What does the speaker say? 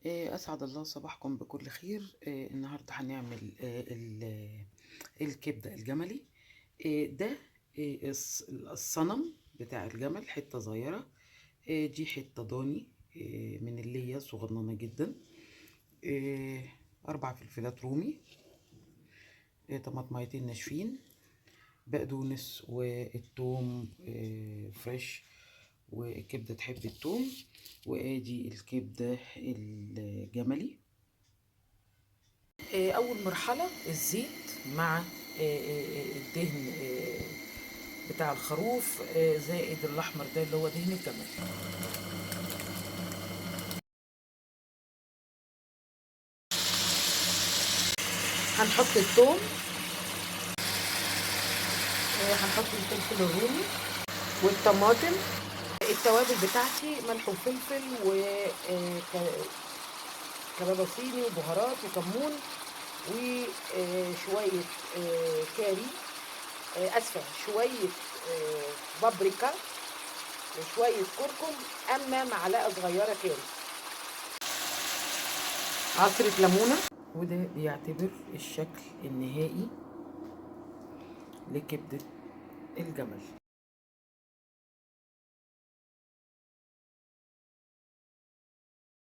أسعد الله صباحكم بكل خير. النهاردة هنعمل الكبدة الجملي. ده الصنم بتاع الجمل، حتة صغيرة. دي حتة ضاني من اللي هي صغننة جدا. 4 فلفلات رومي، طماطميتين ناشفين، بقدونس والثوم فريش، والكبدة تحب الثوم. وادي الكبدة الجملي. اول مرحلة الزيت مع الدهن بتاع الخروف، زائد الاحمر ده اللي هو دهن الجمل. هنحط الثوم، هنحط الفلفل الرومي والطماطم. التوابل بتاعتي ملح وفلفل كبابة صيني وبهارات وكمون وشوية كاري، اسفة شوية بابريكا وشوية كركم، اما معلقة صغيرة كاري، عصرة ليمونة. وده بيعتبر الشكل النهائي لكبدة الجمل.